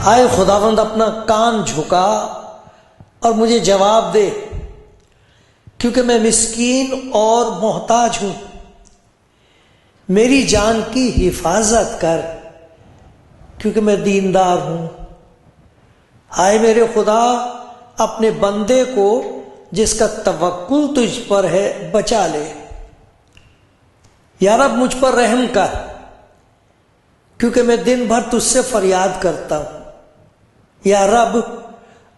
आए खुदावंद अपना कान झुका और मुझे जवाब दे, क्योंकि मैं मिस्कीन और मोहताज हूं। मेरी जान की हिफाजत कर, क्योंकि मैं दीनदार हूं। आए मेरे खुदा, अपने बंदे को जिसका तवक्कुल तुझ पर है बचा ले। या रब मुझ पर रहम कर, क्योंकि मैं दिन भर तुझसे फरियाद करता हूं। या रब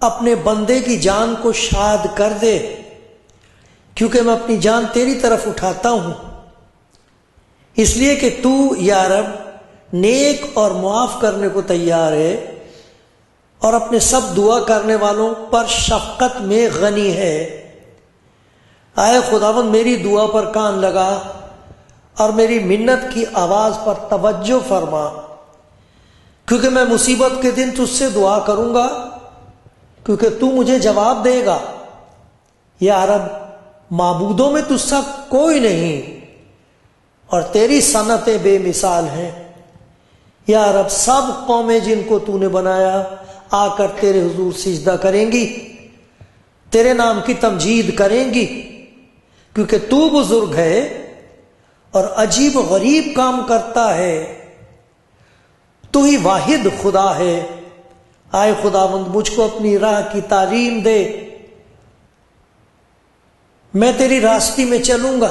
अपने बंदे की जान को शाद कर दे, क्योंकि मैं अपनी जान तेरी तरफ उठाता हूं। इसलिए कि तू या रब नेक और मुआफ करने को तैयार है और अपने सब दुआ करने वालों पर शफकत में गनी है। आए खुदावंद मेरी दुआ पर कान लगा और मेरी मिन्नत की आवाज पर तवज्जो फरमा, क्योंकि मैं मुसीबत के दिन तुझसे दुआ करूंगा, क्योंकि तू मुझे जवाब देगा। या रब माबूदों में तुझसा कोई नहीं और तेरी सनतें बेमिसाल हैं। या रब सब कौमें जिनको तूने बनाया आकर तेरे हुजूर सिजदा करेंगी, तेरे नाम की तमजीद करेंगी, क्योंकि तू बुजुर्ग है और अजीब गरीब काम करता है। तू ही वाहिद खुदा है। आए खुदावंद मुझको अपनी राह की तालीम दे, मैं तेरी रास्ते में चलूंगा।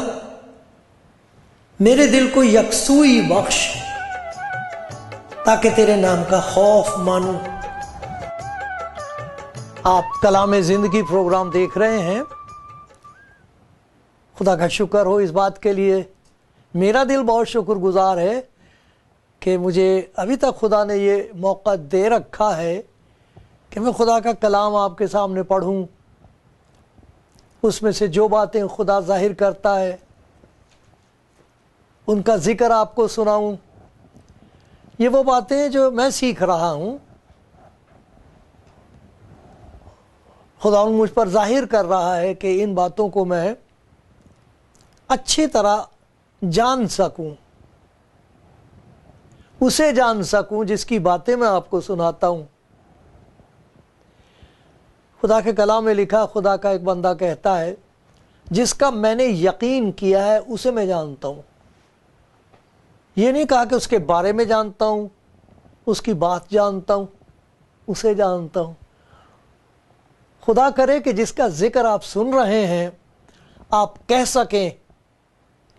मेरे दिल को यकसुई बख्श, ताकि तेरे नाम का खौफ मानूं। आप कलाम जिंदगी प्रोग्राम देख रहे हैं। खुदा का शुक्र हो इस बात के लिए। मेरा दिल बहुत शुक्रगुजार है कि मुझे अभी तक खुदा ने ये मौका दे रखा है कि मैं खुदा का कलाम आपके सामने पढ़ूं, उसमें से जो बातें खुदा जाहिर करता है उनका जिक्र आपको सुनाऊं। ये वो बातें जो मैं सीख रहा हूं, खुदा मुझ पर जाहिर कर रहा है कि इन बातों को मैं अच्छी तरह जान सकूं, उसे जान सकूं जिसकी बातें मैं आपको सुनाता हूं। खुदा के कलाम में लिखा, खुदा का एक बंदा कहता है, जिसका मैंने यकीन किया है उसे मैं जानता हूं। ये नहीं कहा कि उसके बारे में जानता हूं, उसकी बात जानता हूं, उसे जानता हूं। खुदा करे कि जिसका जिक्र आप सुन रहे हैं आप कह सकें,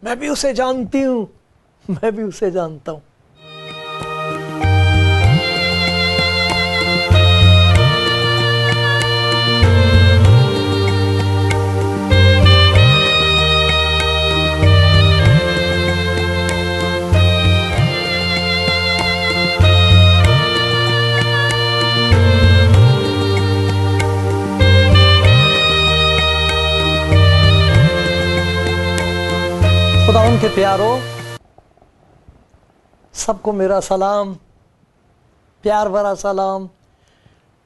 मैं भी उसे जानती हूं, मैं भी उसे जानता हूं। खुदा उनके प्यारों, सबको मेरा सलाम, प्यार भरा सलाम,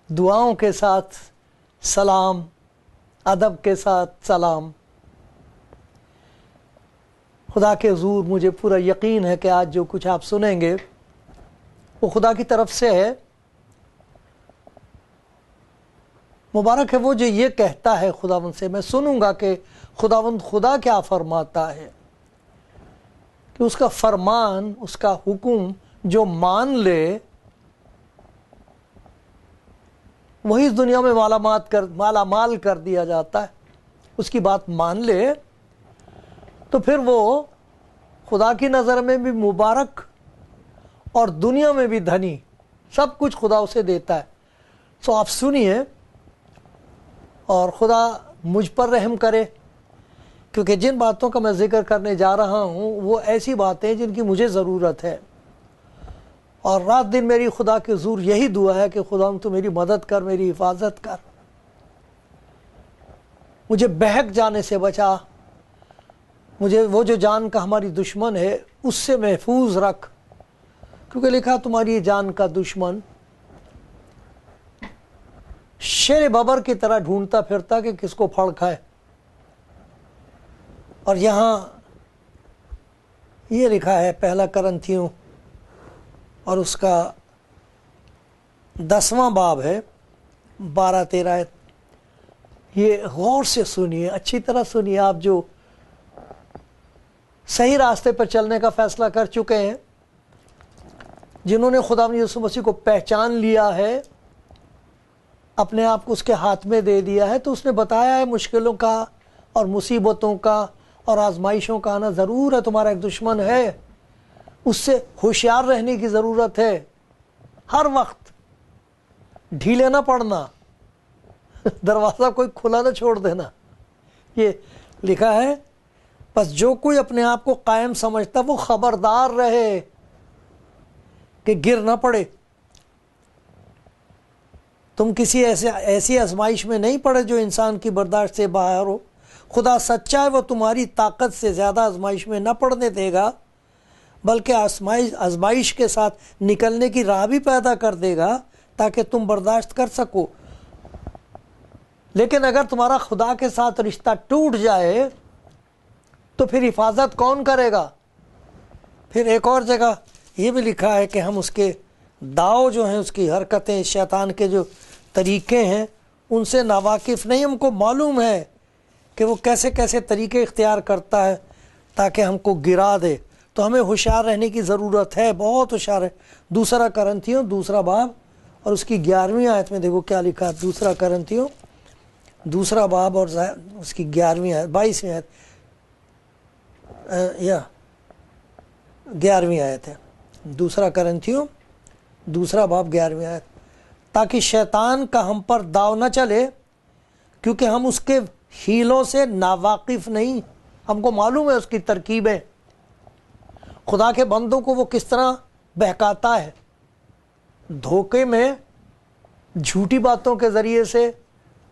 दुआओं के साथ सलाम, अदब के साथ सलाम। खुदा के हुजूर मुझे पूरा यकीन है कि आज जो कुछ आप सुनेंगे वो खुदा की तरफ से है। मुबारक है वो जो ये कहता है खुदावंद से, मैं सुनूंगा कि खुदावंद खुदा क्या फरमाता है, कि उसका फरमान, उसका हुक्म जो मान ले वही इस दुनिया में मालामाल कर दिया जाता है। उसकी बात मान ले तो फिर वो खुदा की नज़र में भी मुबारक और दुनिया में भी धनी, सब कुछ खुदा उसे देता है। सो आप सुनिए और खुदा मुझ पर रहम करे, क्योंकि जिन बातों का मैं जिक्र करने जा रहा हूँ वो ऐसी बातें हैं जिनकी मुझे ज़रूरत है। और रात दिन मेरी खुदा के हुजूर यही दुआ है कि खुदा तू मेरी मदद कर, मेरी हिफाजत कर। मुझे बहक जाने से बचा, मुझे वो जो जान का हमारी दुश्मन है उससे महफूज रख, क्योंकि लिखा तुम्हारी जान का दुश्मन शेर बबर की तरह ढूंढता फिरता कि किसको फड़ खाए। और यहाँ ये लिखा है पहला करंथियों और उसका 10वां बाब है 12-13। ये गौर से सुनिए, अच्छी तरह सुनिए। आप जो सही रास्ते पर चलने का फैसला कर चुके हैं, जिन्होंने खुदा यीशु मसीह को पहचान लिया है, अपने आप को उसके हाथ में दे दिया है, तो उसने बताया है मुश्किलों का और मुसीबतों का और आजमाइशों का आना ज़रूर है। तुम्हारा एक दुश्मन है, उससे होशियार रहने की ज़रूरत है। हर वक्त ढीले ना पड़ना, दरवाज़ा कोई खुला ना छोड़ देना। ये लिखा है, बस जो कोई अपने आप को कायम समझता वो खबरदार रहे कि गिर ना पड़े। तुम किसी ऐसी आजमाइश में नहीं पड़े जो इंसान की बर्दाश्त से बाहर हो। खुदा सच्चा है, वो तुम्हारी ताकत से ज़्यादा आजमाइश में न पड़ने देगा, बल्कि आजमाइश के साथ निकलने की राह भी पैदा कर देगा ताकि तुम बर्दाश्त कर सको। लेकिन अगर तुम्हारा खुदा के साथ रिश्ता टूट जाए तो फिर हिफाजत कौन करेगा? फिर एक और जगह ये भी लिखा है कि हम उसके दाव जो हैं, उसकी हरकतें, शैतान के जो तरीके हैं, उनसे नावाकिफ़ नहीं। हमको मालूम है कि वो कैसे कैसे तरीके इख्तियार करता है ताकि हमको गिरा दे। तो हमें होशियार रहने की ज़रूरत है, बहुत होशियार है। 2 करंथियों 2 बाब और उसकी 11वीं आयत में देखो क्या लिखा है। 2 करंथियों 2 बाब और उसकी 11वीं आयत, 22वीं आयत या 11वीं आयत है। 2 करंथियों 2 बाब 11वीं आयत। ताकि शैतान का हम पर दाव न चले, क्योंकि हम उसके हीलों से नावाकिफ़ नहीं। हमको मालूम है उसकी तरकीबें, खुदा के बंदों को वो किस तरह बहकाता है, धोखे में झूठी बातों के ज़रिए से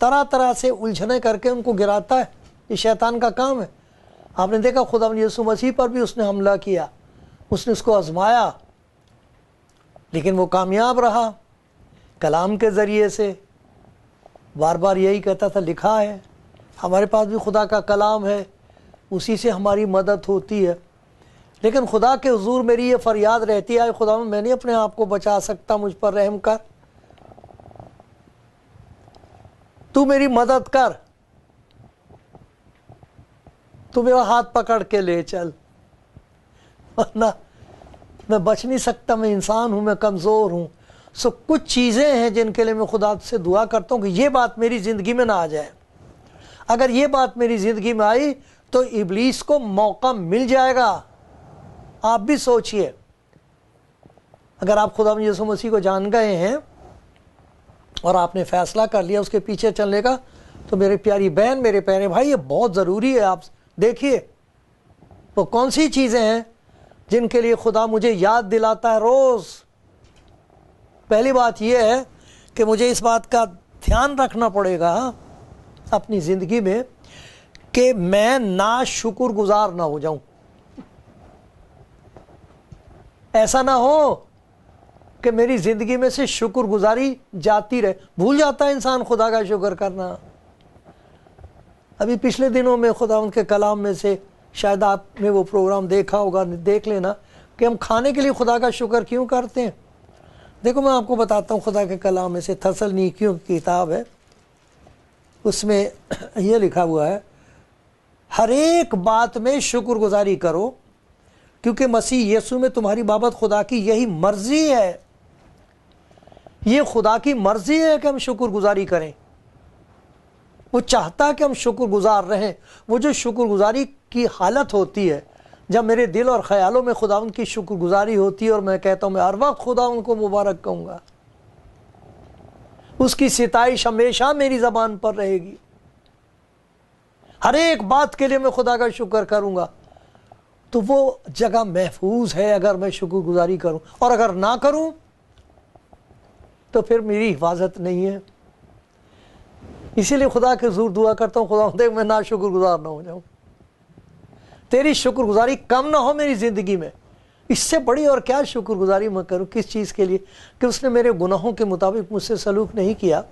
तरह तरह से उलझने करके उनको गिराता है। ये शैतान का काम है। आपने देखा खुदा यीशु मसीह पर भी उसने हमला किया, उसने उसको आजमाया, लेकिन वो कामयाब रहा कलाम के ज़रिए से। बार बार यही कहता था, लिखा है। हमारे पास भी खुदा का कलाम है, उसी से हमारी मदद होती है। लेकिन खुदा के हुजूर मेरी ये फरियाद रहती है, खुदा मैं नहीं अपने आप को बचा सकता, मुझ पर रहम कर, तू मेरी मदद कर, तू मेरा हाथ पकड़ के ले चल, वरना मैं बच नहीं सकता। मैं इंसान हूँ, मैं कमज़ोर हूँ। सो कुछ चीज़ें हैं जिनके लिए मैं खुदा से दुआ करता हूँ कि ये बात मेरी ज़िंदगी में ना आ जाए। अगर ये बात मेरी ज़िंदगी में आई तो इब्लीस को मौका मिल जाएगा। आप भी सोचिए, अगर आप खुदा यीशु मसीह को जान गए हैं और आपने फ़ैसला कर लिया उसके पीछे चलने का, तो मेरी प्यारी बहन, मेरे प्यारे भाई, ये बहुत ज़रूरी है। आप देखिए वो कौन सी चीज़ें हैं जिनके लिए खुदा मुझे याद दिलाता है रोज़। पहली बात यह है कि मुझे इस बात का ध्यान रखना पड़ेगा अपनी ज़िंदगी में कि मैं ना शुक्रगुजार ना हो जाऊं। ऐसा ना हो कि मेरी ज़िंदगी में से शुक्रगुजारी जाती रहे। भूल जाता है इंसान खुदा का शुक्र करना। अभी पिछले दिनों में खुदा उनके कलाम में से, शायद आपने वो प्रोग्राम देखा होगा, देख लेना, कि हम खाने के लिए खुदा का शुक्र क्यों करते हैं। देखो मैं आपको बताता हूँ, खुदा के कलाम में से थस्सलुनीकियों की किताब है, उसमें यह लिखा हुआ है, हर एक बात में शुक्रगुजारी करो, क्योंकि मसीह यीशु में तुम्हारी बाबत खुदा की यही मर्जी है। ये खुदा की मर्जी है कि हम शुक्रगुजारी करें। वो चाहता है कि हम शुक्रगुजार रहें। वो जो शुक्रगुजारी की हालत होती है, जब मेरे दिल और ख्यालों में खुदा उनकी शुक्रगुजारी होती है और मैं कहता हूँ मैं हर वक्त खुदा उनको मुबारक कहूँगा, उसकी सिताइश हमेशा मेरी ज़बान पर रहेगी, हर एक बात के लिए मैं खुदा का शुक्र करूँगा, तो वो जगह महफूज है अगर मैं शुक्रगुजारी करूँ। और अगर ना करूँ तो फिर मेरी हिफाजत नहीं है। इसीलिए खुदा के हुजूर दुआ करता हूँ, खुदा देख मैं ना शुक्रगुजार ना हो जाऊँ, तेरी शुक्रगुजारी कम ना हो मेरी ज़िंदगी में। इससे बड़ी और क्या शुक्रगुजारी मैं करूँ, किस चीज़ के लिए? कि उसने मेरे गुनाहों के मुताबिक मुझसे सलूक नहीं किया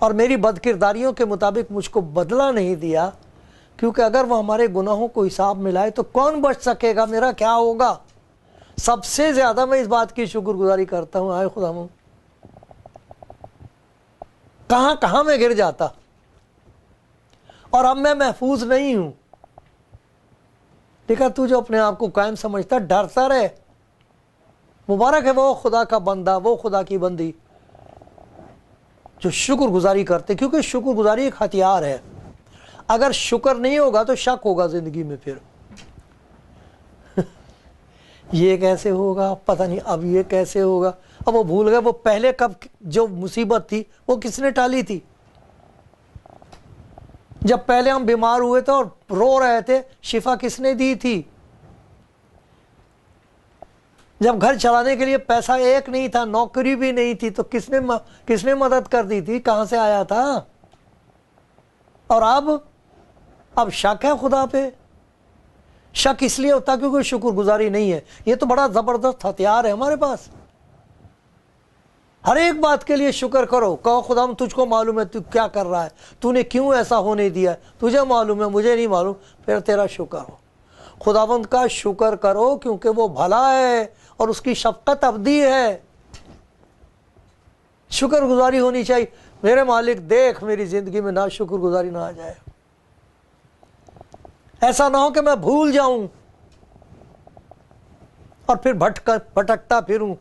और मेरी बदकिरदारियों के मुताबिक मुझको बदला नहीं दिया। क्योंकि अगर वह हमारे गुनाहों को हिसाब में लाए तो कौन बच सकेगा, मेरा क्या होगा? सबसे ज़्यादा मैं इस बात की शुक्रगुजारी करता हूँ, आए खुदा कहाँ कहाँ मैं गिर जाता और अब मैं महफूज नहीं हूँ। देखा, तू जो अपने आप को कायम समझता डरता रहे। मुबारक है वो खुदा का बंदा, वो खुदा की बंदी जो शुक्रगुजारी करते, क्योंकि शुक्रगुजारी एक हथियार है। अगर शुक्र नहीं होगा तो शक होगा ज़िंदगी में, फिर ये कैसे होगा, पता नहीं अब ये कैसे होगा। अब वो भूल गए वो पहले कब जो मुसीबत थी वो किसने टाली थी। जब पहले हम बीमार हुए थे और रो रहे थे, शिफा किसने दी थी। जब घर चलाने के लिए पैसा एक नहीं था, नौकरी भी नहीं थी, तो किसने मदद कर दी थी, कहां से आया था। और अब शक है खुदा पे। शक इसलिए होता क्योंकि शुक्रगुजारी नहीं है। ये तो बड़ा जबरदस्त हथियार है हमारे पास। हर एक बात के लिए शुक्र करो, कहो खुदा तुझको मालूम है तू क्या कर रहा है, तूने क्यों ऐसा होने दिया, तुझे मालूम है मुझे नहीं मालूम, फिर तेरा शुक्र हो। खुदावंद का शुक्र करो क्योंकि वो भला है और उसकी शफकत अब्दी है। शुक्रगुजारी होनी चाहिए। मेरे मालिक देख मेरी जिंदगी में ना शुक्रगुजारी ना आ जाए, ऐसा ना हो कि मैं भूल जाऊं और फिर भटकता फिरूं,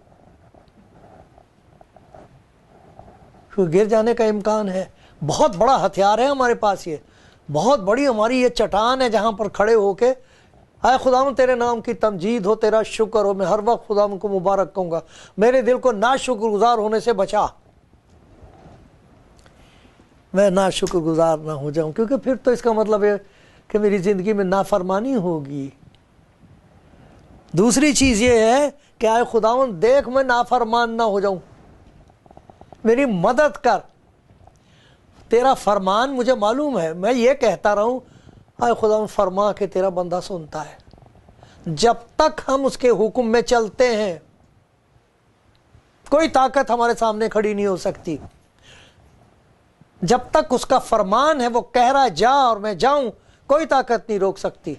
गिर जाने का इम्कान है। बहुत बड़ा हथियार है हमारे पास, ये बहुत बड़ी हमारी ये चट्टान है जहां पर खड़े होके आए खुदाम तेरे नाम की तमजीद हो, तेरा शुक्र हो। मैं हर वक्त खुदाम को मुबारक कहूंगा। मेरे दिल को ना शुक्रगुजार होने से बचा, मैं ना शुक्रगुजार ना हो जाऊं, क्योंकि फिर तो इसका मतलब है कि मेरी जिंदगी में नाफरमानी होगी। दूसरी चीज ये है कि आए खुदावंद देख मैं नाफरमान ना हो जाऊं, मेरी मदद कर। तेरा फरमान मुझे मालूम है, मैं ये कहता रहूं आए खुदावंद फरमा के तेरा बंदा सुनता है। जब तक हम उसके हुक्म में चलते हैं कोई ताकत हमारे सामने खड़ी नहीं हो सकती। जब तक उसका फरमान है, वो कह रहा है जा और मैं जाऊं, कोई ताकत नहीं रोक सकती।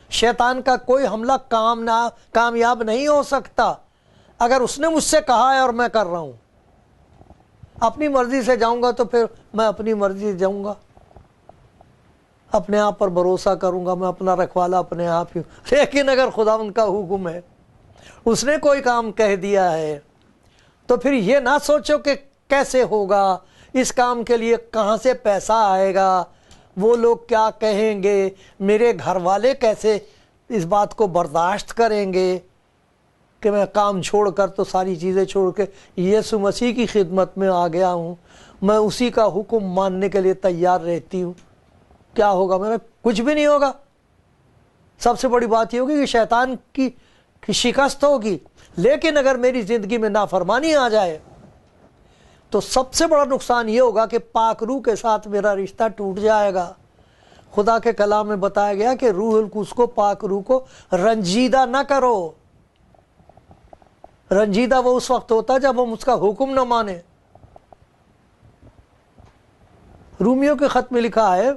शैतान का कोई हमला कामयाब नहीं हो सकता अगर उसने मुझसे कहा है और मैं कर रहा हूं। अपनी मर्जी से जाऊंगा तो फिर मैं अपनी मर्जी से जाऊंगा, अपने आप पर भरोसा करूंगा, मैं अपना रखवाला अपने आप ही। लेकिन अगर खुदा उनका हुक्म है, उसने कोई काम कह दिया है, तो फिर ये ना सोचो कि कैसे होगा, इस काम के लिए कहाँ से पैसा आएगा, वो लोग क्या कहेंगे, मेरे घर वाले कैसे इस बात को बर्दाश्त करेंगे कि मैं काम छोड़कर तो सारी चीज़ें छोड़ के यीशु मसीह की खिदमत में आ गया हूँ, मैं उसी का हुक्म मानने के लिए तैयार रहती हूँ। क्या होगा मेरा? कुछ भी नहीं होगा। सबसे बड़ी बात ये होगी कि शैतान की शिकस्त होगी। लेकिन अगर मेरी ज़िंदगी में नाफरमानी आ जाए तो सबसे बड़ा नुकसान ये होगा कि पाक रूह के साथ मेरा रिश्ता टूट जाएगा। खुदा के कलाम में बताया गया कि रूहुल कुद्स को, पाक रूह को रंजीदा ना करो। रंजीदा वो उस वक्त होता है जब हम उसका हुक्म न माने। रूमियों के खत में लिखा है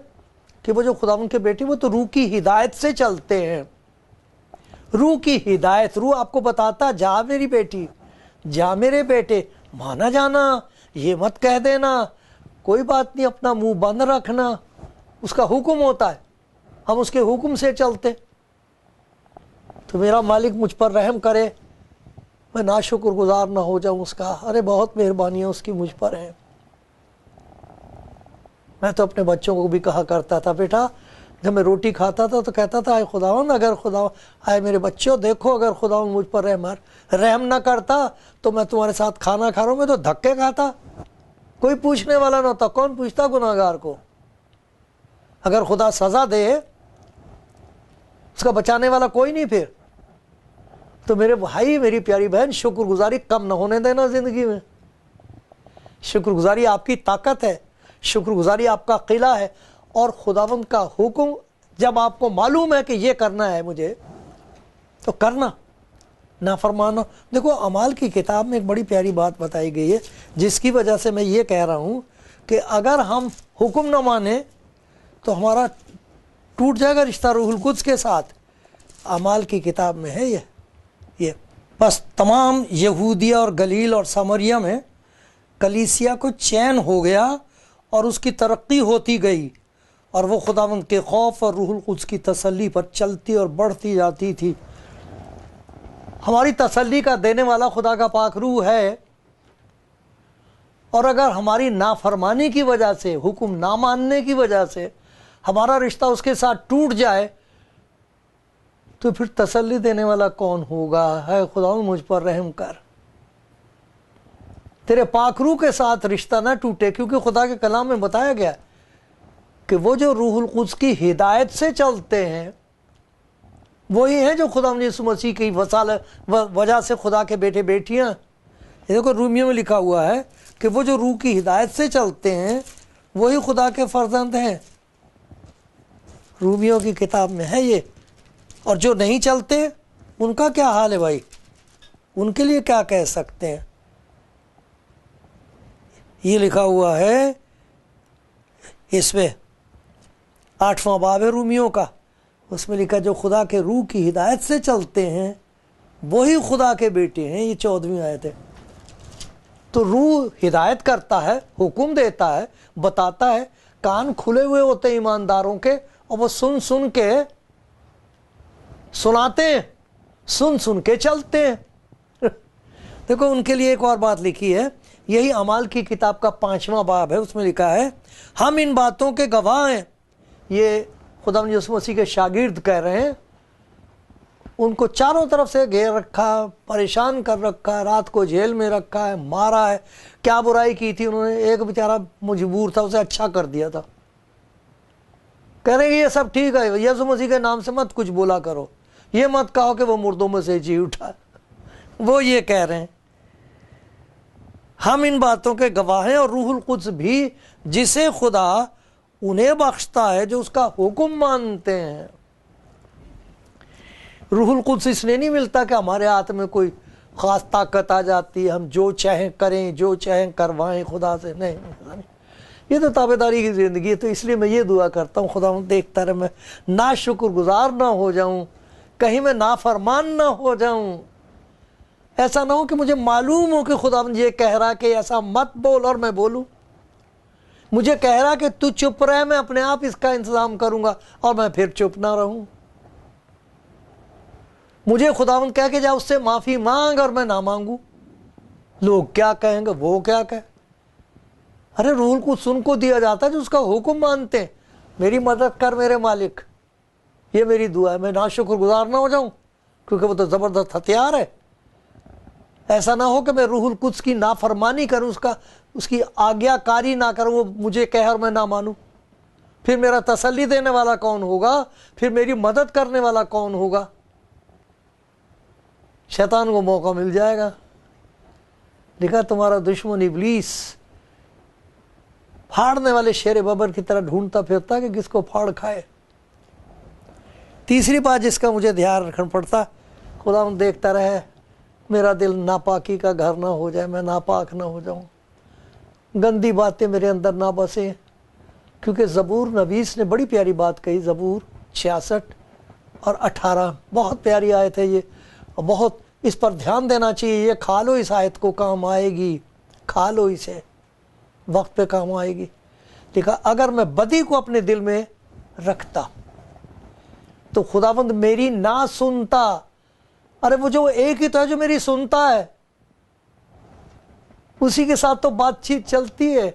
कि वो जो खुदावंद के बेटे वो तो रूह की हिदायत से चलते हैं। रूह की हिदायत, रूह आपको बताता जा मेरी बेटी, जा मेरे बेटे, माना जाना, ये मत कह देना, कोई बात नहीं, अपना मुंह बंद रखना। उसका हुक्म होता है, हम उसके हुक्म से चलते। तो मेरा मालिक मुझ पर रहम करे, मैं नाशुक्रगुजार ना हो जाऊं उसका। अरे बहुत मेहरबानियां उसकी मुझ पर है। मैं तो अपने बच्चों को भी कहा करता था, बेटा जब मैं रोटी खाता था तो कहता था, आए खुदावंद, अगर खुदा आए मेरे बच्चों देखो, अगर खुदावंद मुझ पर रहम ना करता तो मैं तुम्हारे साथ खाना खा रहा हूँ, मैं तो धक्के खाता, कोई पूछने वाला ना होता। कौन पूछता गुनाहगार को? अगर खुदा सजा दे उसका बचाने वाला कोई नहीं फिर। तो मेरे भाई, मेरी प्यारी बहन, शुक्रगुजारी कम ना होने देना जिंदगी में। शुक्रगुजारी आपकी ताकत है, शुक्रगुजारी आपका किला है। और खुदावंद का हुक्म जब आपको मालूम है कि ये करना है मुझे, तो करना, ना फरमाना। देखो अमाल की किताब में एक बड़ी प्यारी बात बताई गई है, जिसकी वजह से मैं ये कह रहा हूँ कि अगर हम हुक्म ना माने तो हमारा टूट जाएगा रिश्ता रूहुल कुद्स के साथ। अमाल की किताब में है ये बस तमाम यहूदिया और गलील और समरिया में कलीसिया को चैन हो गया और उसकी तरक्की होती गई, और वो खुदावंद के खौफ और रूहुल कुद्स की तसल्ली पर चलती और बढ़ती जाती थी। हमारी तसल्ली का देने वाला खुदा का पाक रूह है, और अगर हमारी नाफरमानी की वजह से, हुक्म ना मानने की वजह से हमारा रिश्ता उसके साथ टूट जाए, तो फिर तसल्ली देने वाला कौन होगा? है खुदा मुझ पर रहम कर, तेरे पाकरू के साथ रिश्ता ना टूटे। क्योंकि खुदा के कलाम में बताया गया कि वो जो रूहुल कुद्स की हिदायत से चलते हैं वही हैं जो खुदा यीशु मसीह की वजह से खुदा के बेटे बेटियां। ये देखो रूमियों में लिखा हुआ है कि वो जो रूह की हिदायत से चलते हैं वही खुदा के फर्जंद हैं। रूमियों की किताब में है ये। और जो नहीं चलते उनका क्या हाल है भाई? उनके लिए क्या कह सकते हैं? ये लिखा हुआ है इसमें 8वां बाब है रूमियों का, उसमें लिखा जो खुदा के रूह की हिदायत से चलते हैं वही खुदा के बेटे हैं। ये 14वीं आयत है। तो रूह हिदायत करता है, हुक्म देता है, बताता है, कान खुले हुए होते हैं ईमानदारों के, और वो सुन सुन के सुनाते हैं, सुन सुन के चलते हैं। देखो उनके लिए एक और बात लिखी है, यही अमाल की किताब का 5वां बाब है, उसमें लिखा है हम इन बातों के गवाह हैं। ये खुदा यीशु मसीह के शागिर्द कह रहे हैं, उनको चारों तरफ से घेर रखा, परेशान कर रखा है, रात को जेल में रखा है, मारा है, क्या बुराई की थी उन्होंने, एक बेचारा मजबूर था उसे अच्छा कर दिया था। कह रहे ये सब ठीक है, यीशु मसीह के नाम से मत कुछ बोला करो, ये मत कहो कि वो मुर्दों में से जी उठा। वो ये कह रहे हैं हम इन बातों के गवाह हैं, और रूहुल कुद्स भी जिसे खुदा उन्हें बख्शता है जो उसका हुक्म मानते हैं। रूहुल कुद्स इसलिए नहीं मिलता कि हमारे हाथ में कोई ख़ास ताकत आ जाती है, हम जो चाहें करें, जो चाहें करवाएं खुदा से। नहीं, ये तो ताबेदारी की ज़िंदगी है। तो इसलिए मैं ये दुआ करता हूँ खुदा देखता रहे मैं ना शुक्रगुजार ना हो जाऊँ, कहीं मैं नाफरमान ना हो जाऊँ। ऐसा ना हो कि मुझे मालूम हो कि खुदा ये कह रहा कि ऐसा मत बोल और मैं बोलूँ, मुझे कह रहा कि तू चुप रहे, मैं अपने आप इसका इंतज़ाम करूँगा, और मैं फिर चुप ना रहूँ। मुझे खुदावंद कह के जा उससे माफ़ी मांग और मैं ना मांगू, लोग क्या कहेंगे, वो क्या कहे। अरे रूल को सुन को दिया जाता है जो उसका हुक्म मानते हैं। मेरी मदद कर मेरे मालिक, ये मेरी दुआ है। मैं ना शुक्रगुजार ना हो जाऊं, क्योंकि वो तो ज़बरदस्त हथियार है। ऐसा ना हो कि मैं रूहुल कुद्स की नाफरमानी करूं, उसकी आज्ञाकारी ना करूं, वो मुझे कह और मैं ना मानूं। फिर मेरा तसल्ली देने वाला कौन होगा? फिर मेरी मदद करने वाला कौन होगा? शैतान को मौका मिल जाएगा। लिखा तुम्हारा दुश्मन इब्लीस फाड़ने वाले शेर बबर की तरह ढूंढता फिरता कि किसको फाड़ खाए। तीसरी बात जिसका मुझे ध्यान रखना पड़ता, खुदा देखता रहे मेरा दिल नापाकी का घर ना हो जाए, मैं नापाक ना हो जाऊं, गंदी बातें मेरे अंदर ना बसे। क्योंकि ज़बूर नबीस ने बड़ी प्यारी बात कही, ज़बूर 66 और 18, बहुत प्यारी आयत है ये, और बहुत इस पर ध्यान देना चाहिए। ये खा लो, इस आयत को काम आएगी, खा लो इसे, वक्त पे काम आएगी। लिखा अगर मैं बदी को अपने दिल में रखता तो खुदावंद मेरी ना सुनता। अरे वो जो एक ही तो है जो मेरी सुनता है, उसी के साथ तो बातचीत चलती है।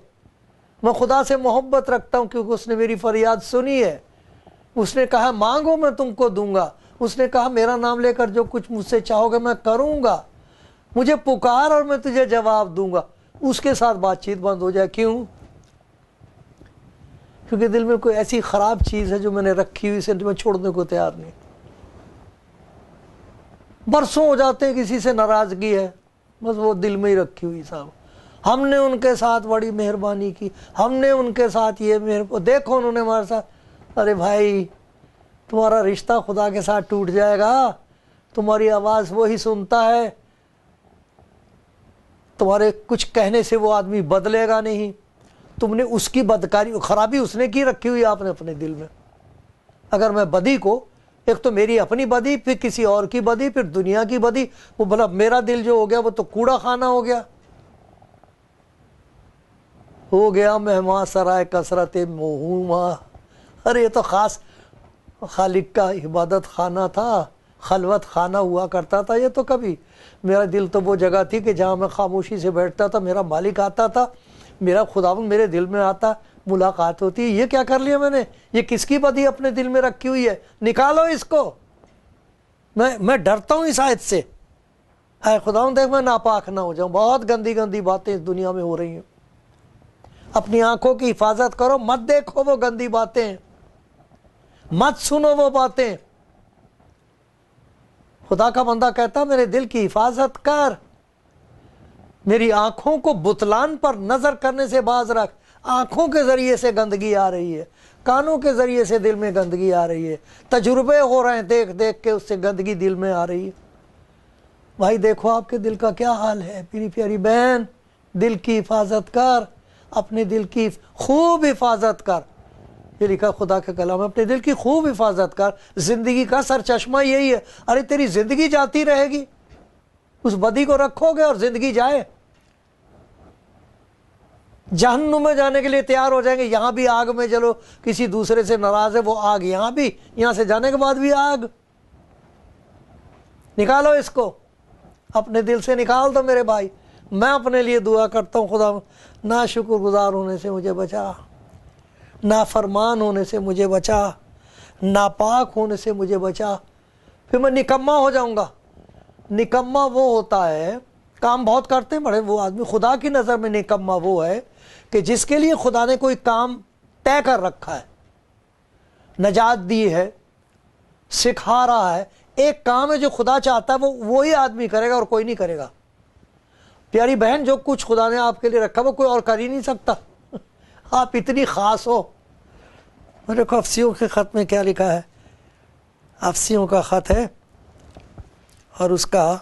मैं खुदा से मोहब्बत रखता हूं क्योंकि उसने मेरी फरियाद सुनी है। उसने कहा मांगो मैं तुमको दूंगा, उसने कहा मेरा नाम लेकर जो कुछ मुझसे चाहोगे मैं करूंगा, मुझे पुकार और मैं तुझे जवाब दूंगा। उसके साथ बातचीत बंद हो जाए। क्यों? क्योंकि दिल में कोई ऐसी खराब चीज है जो मैंने रखी हुई, से मैं छोड़ने को तैयार नहीं। बरसों हो जाते हैं किसी से नाराजगी है, बस वो दिल में ही रखी हुई साहब। हमने उनके साथ बड़ी मेहरबानी की, हमने उनके साथ ये देखो उन्होंने हमारे साथ। अरे भाई, तुम्हारा रिश्ता खुदा के साथ टूट जाएगा। तुम्हारी आवाज़ वो ही सुनता है, तुम्हारे कुछ कहने से वो आदमी बदलेगा नहीं। तुमने उसकी बदकारी खराबी उसने की रखी हुई आपने अपने दिल में। अगर मैं बदी को, एक तो मेरी अपनी बदी, फिर किसी और की बदी, फिर दुनिया की बदी, वो भला मेरा दिल जो हो गया वो तो कूड़ा खाना हो गया मेहमान सराय कसरत मोहुमा। अरे ये तो खास खालिक का इबादत खाना था, खलवत खाना हुआ करता था। ये तो कभी मेरा दिल तो वो जगह थी कि जहाँ मैं खामोशी से बैठता था, मेरा मालिक आता था, मेरा खुदावंद मेरे दिल में आता, मुलाकात होती। ये क्या कर लिया मैंने? ये किसकी बदी अपने दिल में रखी हुई है? निकालो इसको। मैं डरता हूँ इस आयत से। है खुदावंद देख मैं नापाक ना हो जाऊं। बहुत गंदी गंदी बातें इस दुनिया में हो रही हैं। अपनी आंखों की हिफाजत करो, मत देखो वो गंदी बातें, मत सुनो वो बातें। खुदा का बंदा कहता मेरे दिल की हिफाजत कर, मेरी आंखों को बुतलान पर नजर करने से बाज रख। आंखों के जरिए से गंदगी आ रही है, कानों के जरिए से दिल में गंदगी आ रही है, तजुर्बे हो रहे हैं, देख देख के उससे गंदगी दिल में आ रही है। भाई देखो आपके दिल का क्या हाल है। मेरी प्यारी बहन, दिल की हिफाजत कर, अपने दिल की खूब हिफाजत कर। ये लिखा खुदा के कलाम में, अपने दिल की खूब हिफाजत कर। जिंदगी का सर चश्मा यही है। अरे तेरी जिंदगी जाती रहेगी, उस बदी को रखोगे और जिंदगी जाए। जहन्नुम में जाने के लिए तैयार हो जाएंगे, यहां भी आग में जलो, किसी दूसरे से नाराज है वो आग यहां भी, यहां से जाने के बाद भी आग। निकालो इसको, अपने दिल से निकाल दो मेरे भाई। मैं अपने लिए दुआ करता हूं, खुदा ना शुक्रगुजार होने से मुझे बचा, ना फरमान होने से मुझे बचा, नापाक होने से मुझे बचा। फिर मैं निकम्मा हो जाऊंगा। निकम्मा वो होता है, काम बहुत करते हैं बड़े वो आदमी। खुदा की नज़र में निकम्मा वो है कि जिसके लिए खुदा ने कोई काम तय कर रखा है, नजात दी है, सिखा रहा है। एक काम है जो खुदा चाहता है वो ही आदमी करेगा और कोई नहीं करेगा। प्यारी बहन, जो कुछ खुदा ने आपके लिए रखा वो कोई और कर ही नहीं सकता। आप इतनी खास हो। मेरे को अफसियों के ख़त में क्या लिखा है? अफसियों का ख़त है और उसका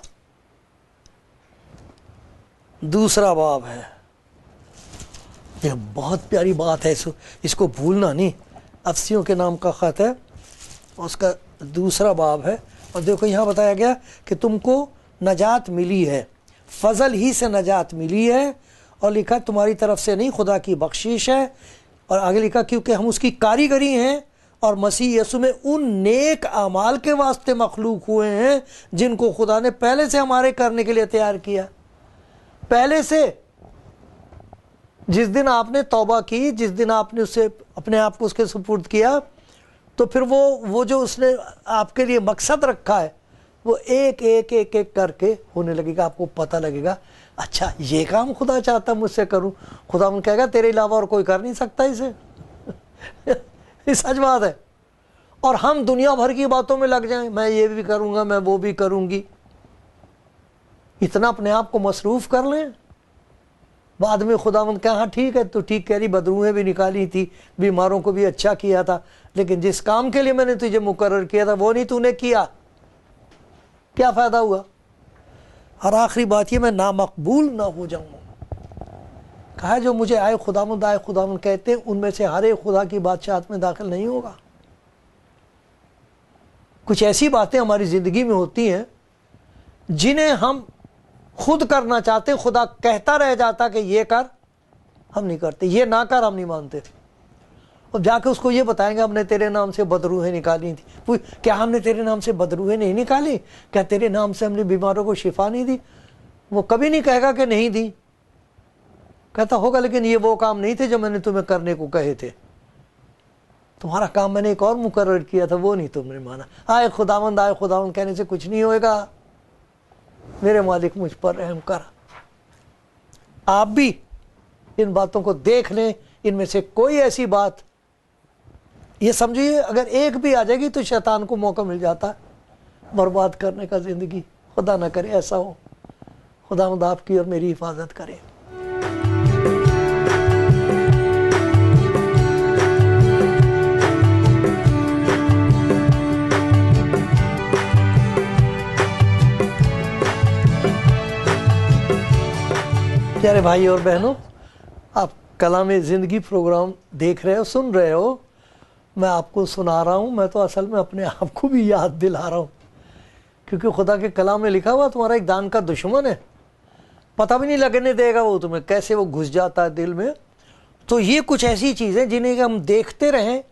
दूसरा बाब है। ये बहुत प्यारी बात है, इसको भूलना नहीं। अफसियों के नाम का ख़त है, उसका दूसरा बाब है। और देखो यहाँ बताया गया कि तुमको नजात मिली है, फजल ही से नजात मिली है, और लिखा तुम्हारी तरफ से नहीं, खुदा की बख्शिश है। और आगे लिखा क्योंकि हम उसकी कारीगरी हैं और मसीह यसु में उन नेक अमाल के वास्ते मखलूक हुए हैं जिनको खुदा ने पहले से हमारे करने के लिए तैयार किया। पहले से, जिस दिन आपने तौबा की, जिस दिन आपने उससे अपने आप को उसके सुपुर्द किया, तो फिर वो जो उसने आपके लिए मकसद रखा है वो एक एक एक एक करके होने लगेगा। आपको पता लगेगा, अच्छा ये काम खुदा चाहता मुझसे करूं। खुदा उन कहेगा तेरे अलावा और कोई कर नहीं सकता इसे। ये सच बात है। और हम दुनिया भर की बातों में लग जाएं, मैं ये भी करूंगा, मैं वो भी करूंगी। इतना अपने आप को मसरूफ कर लें, बाद में खुदावंद कहा हाँ ठीक है, तो ठीक कह रही, बदरूहें भी निकाली थी, बीमारों को भी अच्छा किया था, लेकिन जिस काम के लिए मैंने तुझे मुकर्रर किया था वो नहीं तूने किया, क्या फ़ायदा हुआ? और आखिरी बात ये, मैं नामकबूल ना हो जाऊँ। कहा जो मुझे आए खुदावंद कहते हैं, उनमें से हर एक खुदा की बादशाहत में दाखिल नहीं होगा। कुछ ऐसी बातें हमारी ज़िंदगी में होती हैं जिन्हें हम खुद करना चाहते, खुदा कहता रह जाता कि ये कर, हम नहीं करते, ये ना कर, हम नहीं मानते। और जाके उसको ये बताएंगे हमने तेरे नाम से बदरूहें निकाली थी। क्या हमने तेरे नाम से बदरूहें नहीं निकाली? क्या तेरे नाम से हमने बीमारों को शिफा नहीं दी? वो कभी नहीं कहेगा कि नहीं दी, कहता होगा लेकिन ये वो काम नहीं थे जो मैंने तुम्हें करने को कहे थे। तुम्हारा काम मैंने एक और मुकर्रर किया था, वो नहीं तुमने माना। आए खुदावंद कहने से कुछ नहीं होएगा। मेरे मालिक मुझ पर रहम कर। आप भी इन बातों को देख लें, इनमें से कोई ऐसी बात, ये समझिए अगर एक भी आ जाएगी तो शैतान को मौका मिल जाता है बर्बाद करने का ज़िंदगी। खुदा ना करे ऐसा हो। खुदावंद आपकी और मेरी हिफाजत करे। प्यारे भाई और बहनों, आप कलाम ज़िंदगी प्रोग्राम देख रहे हो, सुन रहे हो। मैं आपको सुना रहा हूँ, मैं तो असल में अपने आप को भी याद दिला रहा हूँ, क्योंकि खुदा के कलाम में लिखा हुआ तुम्हारा एक दान का दुश्मन है, पता भी नहीं लगने देगा वो तुम्हें, कैसे वो घुस जाता है दिल में। तो ये कुछ ऐसी चीज़ें जिन्हें हम देखते रहें,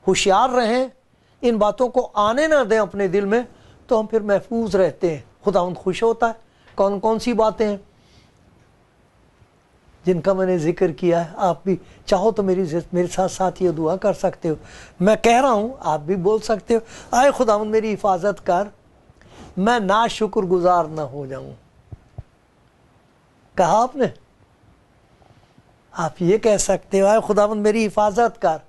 होशियार रहें, इन बातों को आने ना दें अपने दिल में, तो हम फिर महफूज रहते हैं। खुदा खुश होता है। कौन कौन सी बातें हैं जिनका मैंने जिक्र किया है? आप भी चाहो तो मेरे साथ साथ ये दुआ कर सकते हो। मैं कह रहा हूँ, आप भी बोल सकते हो, आए खुदावंद मेरी हिफाजत कर, मैं ना शुक्रगुजार ना हो जाऊं। कहा आपने? आप ये कह सकते हो, आए खुदावंद मेरी हिफाजत कर,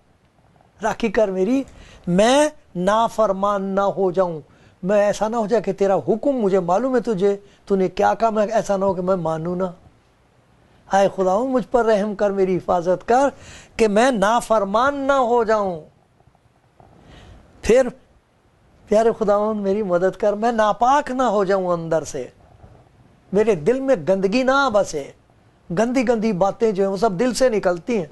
राखी कर मेरी, मैं नाफरमान ना हो जाऊं। मैं ऐसा ना हो जाए कि तेरा हुक्म मुझे मालूम है तूने क्या कहा, मैं ऐसा ना हो कि मैं मानूं ना। हाय खुदावंद मुझ पर रहम कर, मेरी हिफाजत कर कि मैं नाफरमान ना हो जाऊं। फिर प्यारे खुदावंद मेरी मदद कर, मैं नापाक ना हो जाऊं अंदर से, मेरे दिल में गंदगी ना बसे। गंदी गंदी बातें जो हैं वो सब दिल से निकलती हैं।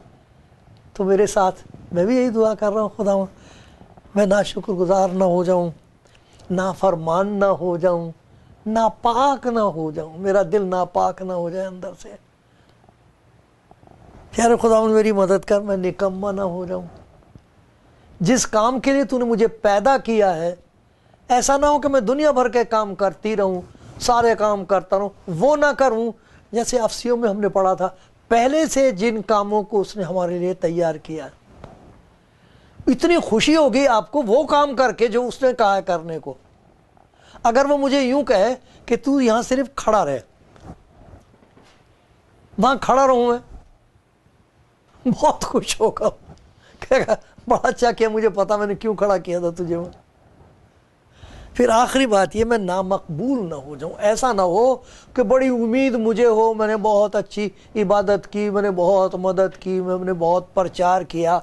तो मेरे साथ मैं भी यही दुआ कर रहा हूँ, खुदावंद मैं ना शुक्रगुजार ना हो जाऊं, नाफरमान ना हो जाऊं, नापाक ना हो जाऊं, मेरा दिल नापाक ना हो जाए अंदर से। प्यारे खुदावंद मेरी मदद कर, मैं निकम्मा ना हो जाऊं। जिस काम के लिए तूने मुझे पैदा किया है, ऐसा ना हो कि मैं दुनिया भर के काम करती रहूं, सारे काम करता रहूं, वो ना करूं। जैसे अफसियों में हमने पढ़ा था, पहले से जिन कामों को उसने हमारे लिए तैयार किया, इतनी खुशी होगी आपको वो काम करके जो उसने कहा है करने को। अगर वो मुझे यूं कहे कि तू यहां सिर्फ खड़ा रहे, वहां खड़ा रहूं, मैं बहुत खुश होगा। कहेगा बड़ा अच्छा किया, मुझे पता मैंने क्यों खड़ा किया था तुझे। मैं फिर आखिरी बात ये, मैं नामकबूल ना हो जाऊं। ऐसा ना हो कि बड़ी उम्मीद मुझे हो, मैंने बहुत अच्छी इबादत की, मैंने बहुत मदद की, मैंने बहुत प्रचार किया,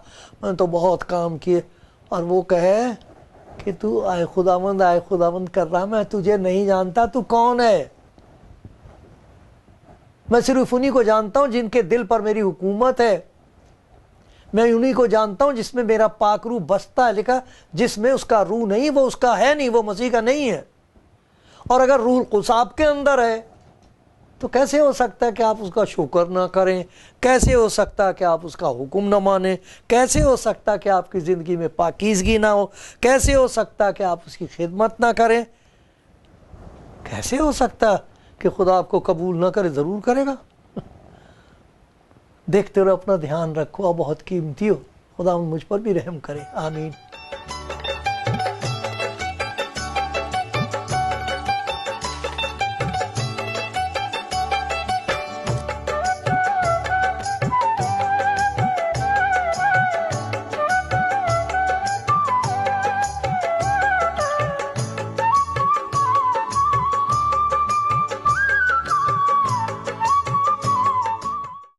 मैंने तो बहुत काम किए, और वो कहे कि तू आए खुदावंद कर रहा, मैं तुझे नहीं जानता, तू कौन है। मैं सिर्फ उन्हीं को जानता हूं जिनके दिल पर मेरी हुकूमत है। मैं उन्हीं को जानता हूं जिसमें मेरा पाक रूह बसता है। लिखा, जिसमें उसका रूह नहीं वो उसका है नहीं, वो मसीह का नहीं है। और अगर रूह कुद्स आपके अंदर है तो कैसे हो सकता है कि आप उसका शुक्र ना करें? कैसे हो सकता है कि आप उसका हुक्म ना माने? कैसे हो सकता है कि आपकी ज़िंदगी में पाकीज़गी ना हो? कैसे हो सकता है कि आप उसकी खिदमत ना करें? कैसे हो सकता है कि खुदा आपको कबूल ना करे? ज़रूर करेगा। देखते रहो, अपना ध्यान रखो, और बहुत कीमती हो। खुदा मुझ पर भी रहम करे। आमीन।